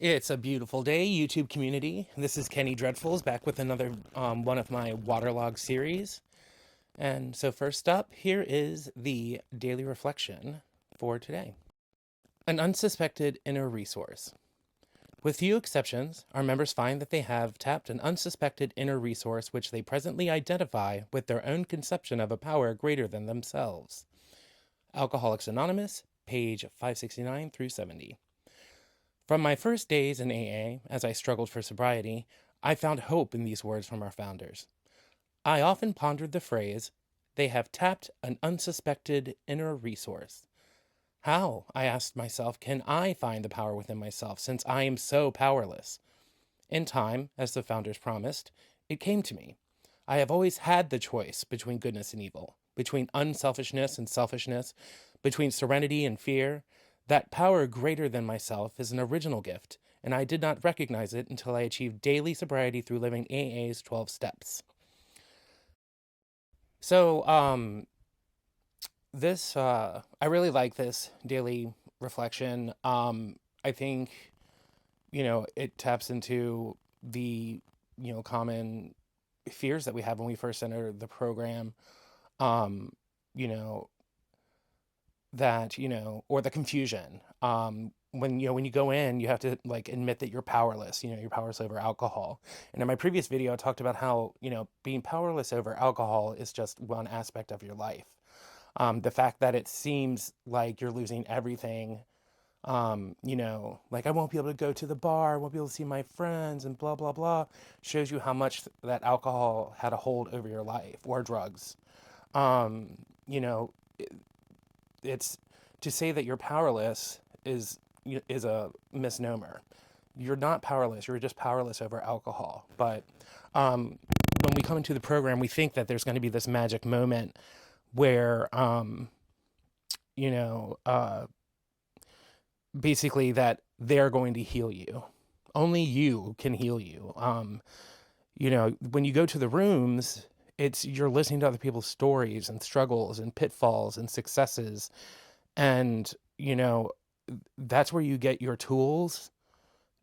It's a beautiful day, YouTube community. This is Kenny Dreadfuls back with another one of my Waterlogged series. And so, first up, here is the daily reflection for today. An unsuspected inner resource. With few exceptions, our members find that they have tapped an unsuspected inner resource which they presently identify with their own conception of a power greater than themselves. Alcoholics Anonymous, page 569 through 70. From my first days in AA, as I struggled for sobriety, I found hope in these words from our founders. I often pondered the phrase, they have tapped an unsuspected inner resource. How, I asked myself, can I find the power within myself since I am so powerless? In time, as the founders promised, it came to me. I have always had the choice between goodness and evil, between unselfishness and selfishness, between serenity and fear. That power greater than myself is an original gift, and I did not recognize it until I achieved daily sobriety through living AA's 12 steps. So, I really like this daily reflection. I think, it taps into the, common fears that we have when we first enter the program. Um, you know, or the confusion. When you go in, you have to like admit that you're powerless. You're powerless over alcohol. And in my previous video, I talked about how, being powerless over alcohol is just one aspect of your life. The fact that it seems like you're losing everything, like I won't be able to go to the bar, I won't be able to see my friends and blah, blah, blah, shows you how much that alcohol had a hold over your life or drugs. Um, you know, it's to say that you're powerless is a misnomer. You're not powerless. You're just powerless over alcohol. But when we come into the program, we think that there's going to be this magic moment where, you know, uh, basically that they're going to heal you. Only you can heal you. When you go to the rooms, you're listening to other people's stories and struggles and pitfalls and successes, and that's where you get your tools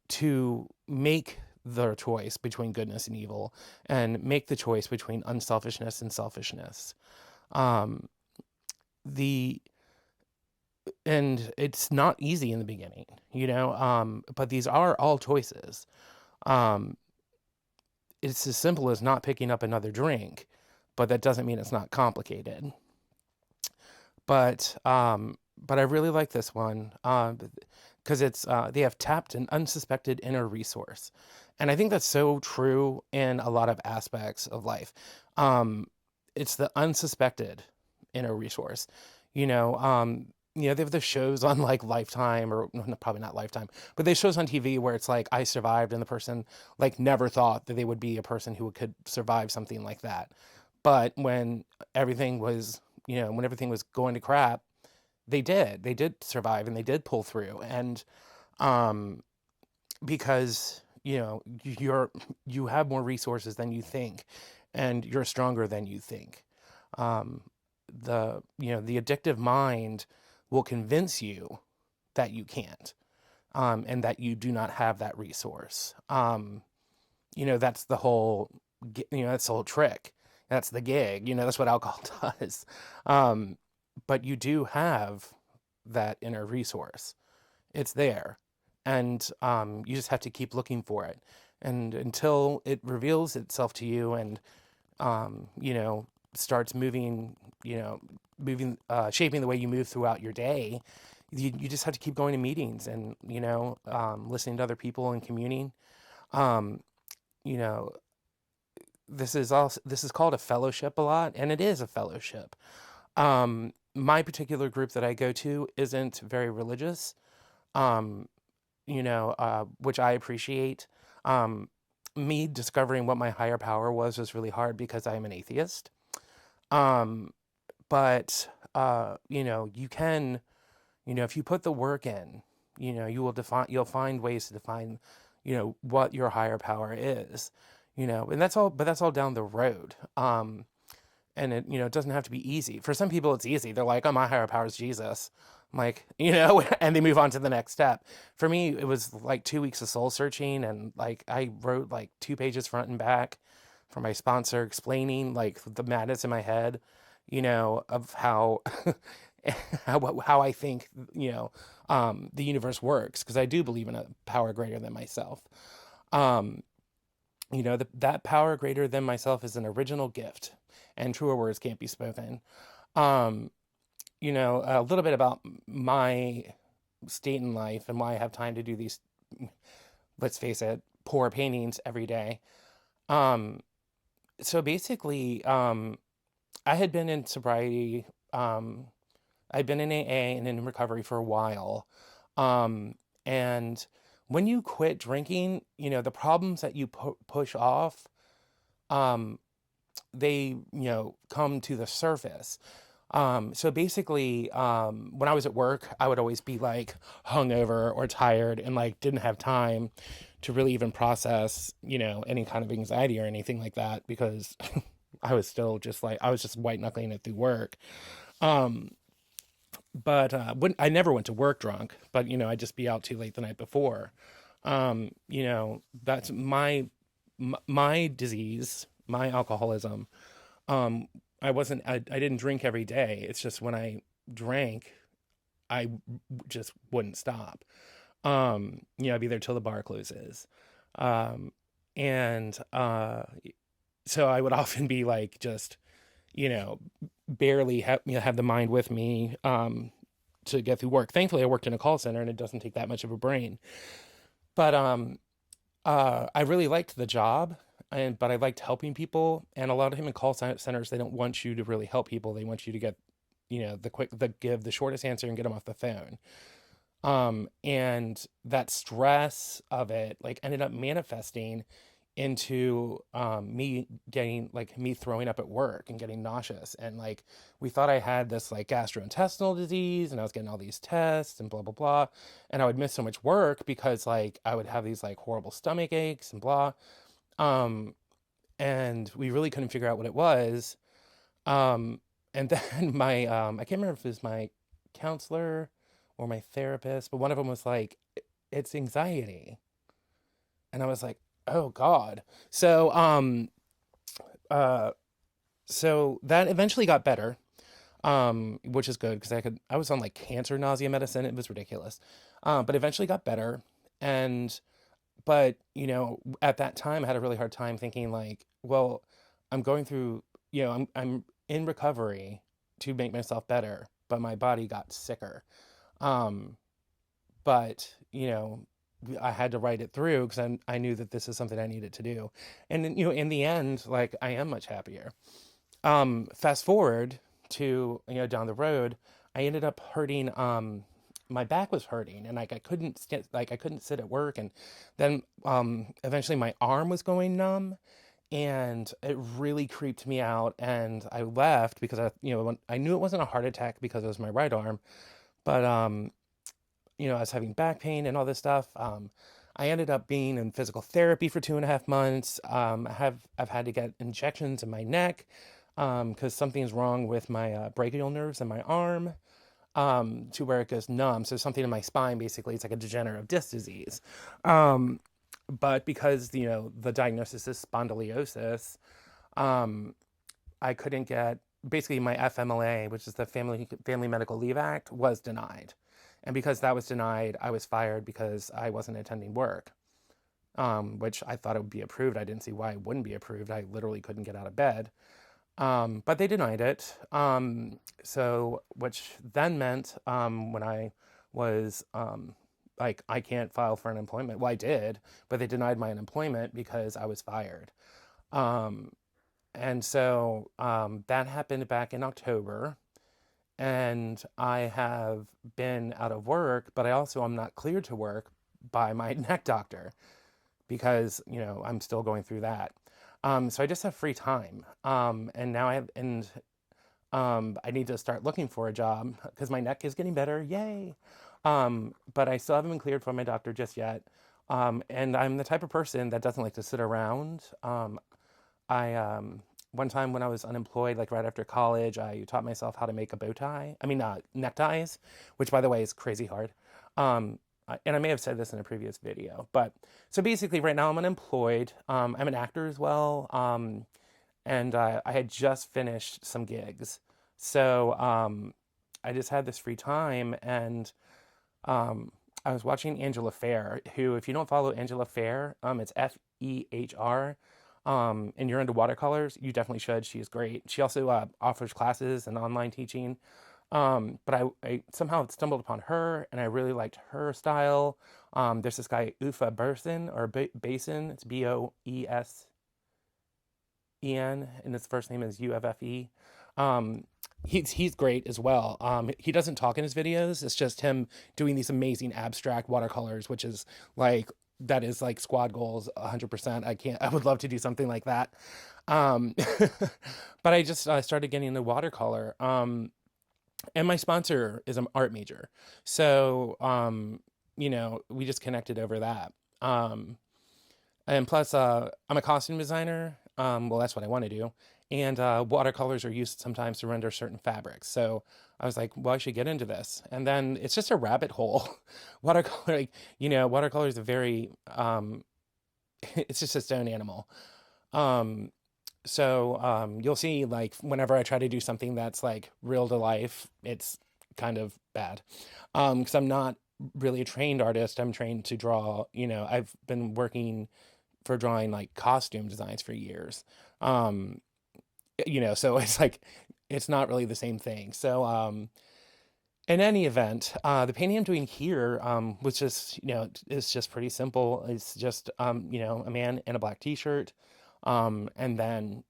to make the choice between goodness and evil, and make the choice between unselfishness and selfishness. Um, the and it's not easy in the beginning, but these are all choices. Um, it's as simple as not picking up another drink, but that doesn't mean it's not complicated. But I really like this one because it's they have tapped an unsuspected inner resource, and I think that's so true in a lot of aspects of life. Um, it's the unsuspected inner resource. They have the shows on like Lifetime, or no, probably not Lifetime, but they shows on TV where it's like I survived, and the person like never thought that they would be a person who could survive something like that. But when everything was going to crap, they did survive, and they did pull through. And um because you have more resources than you think, and you're stronger than you think. um the addictive mind will convince you that you can't, and that you do not have that resource. That's the whole that's the whole trick. That's the gig. That's what alcohol does. um but you do have that inner resource. It's there. And you just have to keep looking for it. And until it reveals itself to you, and, starts shaping the way you move throughout your day, you just have to keep going to meetings, and, listening to other people and communing. Um, you know, this is called a fellowship a lot, and it is a fellowship. My particular group that I go to isn't very religious, um, which I appreciate. Um, Me discovering what my higher power was really hard because I am an atheist. Um, but you can, if you put the work in, you'll find ways to define, what your higher power is, and that's all down the road. And it doesn't have to be easy. For some people, it's easy. They're like, oh, my higher power is Jesus. I'm like, and they move on to the next step. For me, it was like 2 weeks of soul searching, and like I wrote like 2 pages front and back for my sponsor explaining like the madness in my head, of how how I think, the universe works, because I do believe in a power greater than myself. Um, that power greater than myself is an original gift, and truer words can't be spoken. Um, a little bit about my state in life and why I have time to do these, let's face it, poor paintings every day. Um, so basically, I had been in sobriety. I'd been in AA and in recovery for a while. And when you quit drinking, the problems that you push off, um, they, come to the surface. So basically, when I was at work, I would always be like hungover or tired and like didn't have time to really even process, any kind of anxiety or anything like that, because I was still just like, I was just white knuckling it through work. Um, but when I never went to work drunk, but I'd just be out too late the night before. That's my disease, my alcoholism. Um, I didn't drink every day. It's just when I drank, just wouldn't stop. I'd be there till the bar closes. Um, and so I would often be like, just, you know, barely have the mind with me, to get through work. Thankfully, I worked in a call center and it doesn't take that much of a brain. But I really liked the job, but I liked helping people. And a lot of them in call centers, they don't want you to really help people. They want you to get, give the shortest answer and get them off the phone. And that stress of it like ended up manifesting into me throwing up at work and getting nauseous, and like we thought I had this like gastrointestinal disease, and I was getting all these tests and blah blah blah, and I would miss so much work because like I would have these like horrible stomach aches and blah. um and we really couldn't figure out what it was. And then my I can't remember if it was my counselor or my therapist, but one of them was like, it's anxiety. And I was like, oh God. So uh so that eventually got better, which is good because I was on like cancer nausea medicine. It was ridiculous. But eventually got better. And but at that time I had a really hard time thinking like, well, I'm going through, I'm in recovery to make myself better, but my body got sicker. Um, but I had to write it through because I knew that this is something I needed to do. And then, in the end, like I am much happier. Fast forward to, down the road, I ended up hurting. My back was hurting, and like I couldn't sit at work. And then eventually my arm was going numb, and it really creeped me out. And I left because I knew it wasn't a heart attack because it was my right arm, but I was having back pain and all this stuff. I ended up being in physical therapy for 2.5 months. I've had to get injections in my neck because something's wrong with my brachial nerves in my arm, to where it goes numb. So something in my spine, basically, it's like a degenerative disc disease. Um, but because the diagnosis is spondylosis, um, I couldn't get, basically my FMLA, which is the Family Medical Leave Act, was denied. And because that was denied, I was fired because I wasn't attending work, which I thought it would be approved. I didn't see why it wouldn't be approved. I literally couldn't get out of bed. But they denied it. So, which then meant when I was like, I can't file for unemployment. Well, I did, but they denied my unemployment because I was fired. Um, and so that happened back in October. And I have been out of work, but I also am not cleared to work by my neck doctor because, I'm still going through that. So I just have free time. And now I need to start looking for a job because my neck is getting better. Yay. But I still haven't been cleared from my doctor just yet. And I'm the type of person that doesn't like to sit around. I one time when I was unemployed, like right after college, I taught myself how to make a bow tie. I mean, neckties, which by the way is crazy hard. And I may have said this in a previous video, but so basically right now I'm unemployed. I'm an actor as well. And I had just finished some gigs. So I just had this free time, and I was watching Angela Fair, who, if you don't follow Angela Fair, it's Fehr, and you're into watercolors, you definitely should. She is great. She also offers classes and online teaching. But I somehow stumbled upon her, and I really liked her style. There's this guy, Ufa Burson, or Basin, it's Boesen, and his first name is Uffe. He's great as well. He doesn't talk in his videos. It's just him doing these amazing abstract watercolors, which is like that is like squad goals 100%. I would love to do something like that. Um, but I just started getting into watercolor. And my sponsor is an art major, so we just connected over that. And plus, I'm a costume designer. Well, that's what I want to do. And watercolors are used sometimes to render certain fabrics. So I was like, well, I should get into this. And then it's just a rabbit hole. Watercolor, watercolor is a very, it's just its own animal. Um, so you'll see, like, whenever I try to do something that's like real to life, it's kind of bad. Because I'm not really a trained artist. I'm trained to draw. I've been working for drawing like costume designs for years. Um, so it's like it's not really the same thing. So in any event, the painting I'm doing here was just is just pretty simple. It's just a man in a black t-shirt, and then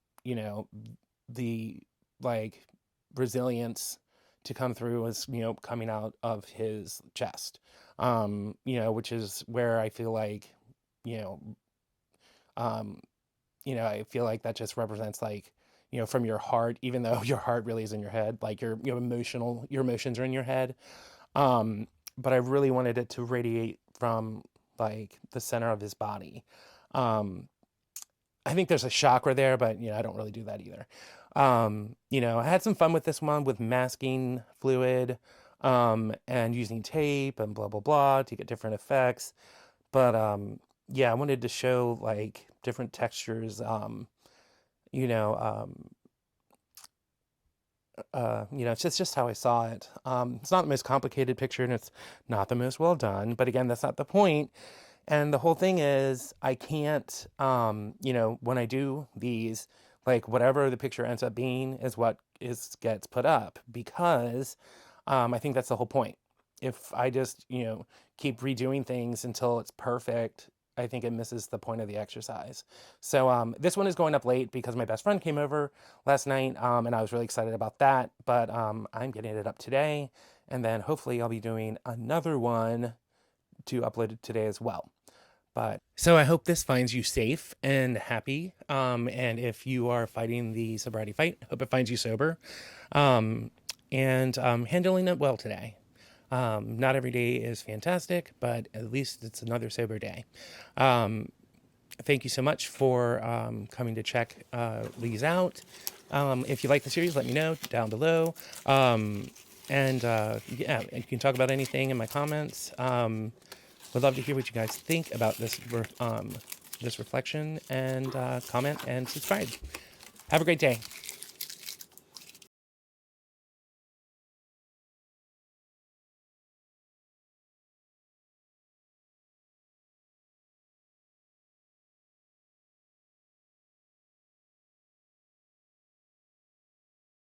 the like resilience to come through is coming out of his chest, which is where I feel like you know um, I feel like that just represents like, from your heart, even though your heart really is in your head, like your emotions are in your head. Um, but I really wanted it to radiate from like the center of his body. Um, I think there's a chakra there, but I don't really do that either. I had some fun with this one with masking fluid, and using tape and blah blah blah to get different effects. But yeah, I wanted to show like different textures. You know, um, it's just how I saw it. It's not the most complicated picture, and it's not the most well done. But again, that's not the point. And the whole thing is, I can't, when I do these, like whatever the picture ends up being is what gets put up, because I think that's the whole point. If I just, keep redoing things until it's perfect, I think it misses the point of the exercise. So this one is going up late because my best friend came over last night, and I was really excited about that. But I'm getting it up today, and then hopefully I'll be doing another one to upload it today as well. But so I hope this finds you safe and happy. And if you are fighting the sobriety fight, hope it finds you sober, and handling it well today. Not every day is fantastic, but at least it's another sober day. Thank you so much for coming to check these out. If you like the series, let me know down below. And yeah, you can talk about anything in my comments. Would love to hear what you guys think about this reflection, and comment and subscribe. Have a great day.